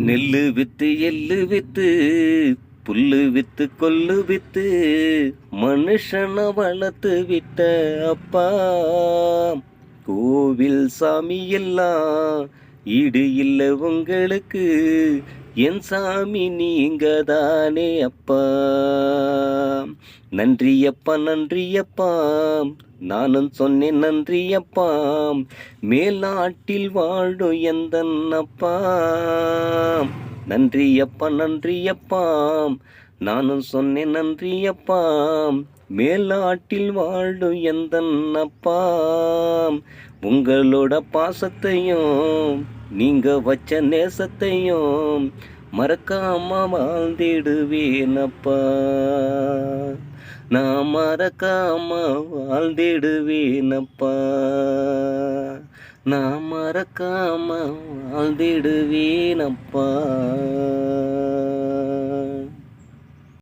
நெல்லு வித்து எள்ளு வித்து புல்லு வித்து கொல்லு வித்து மனுஷன வளர்த்து விட்ட அப்பா. கோவில் சாமி எல்லாம் ஈடு இல்லை உங்களுக்கு, என் சாமி நீங்க தானே அப்பா. நன்றியப்பா நன்றியப்பா, நானும் சொன்னேன் நன்றியப்பா. மேல்நாட்டில் வாழும் எந்தன் அப்பா. நன்றியப்பா நன்றியப்பா, நானும் சொன்னேன் நன்றியப்பா. மேல்நாட்டில் வாழும் எந்தன் அப்பா. உங்களோட பாசத்தையும் நீங்க வச்ச நேசத்தையும் மறக்காம வாழ்ந்திடுவேனப்பா. நான் மறக்காம வாழ்ந்திடுவேனப்பா. நான் மறக்காம வாழ்ந்திடுவேனப்பா.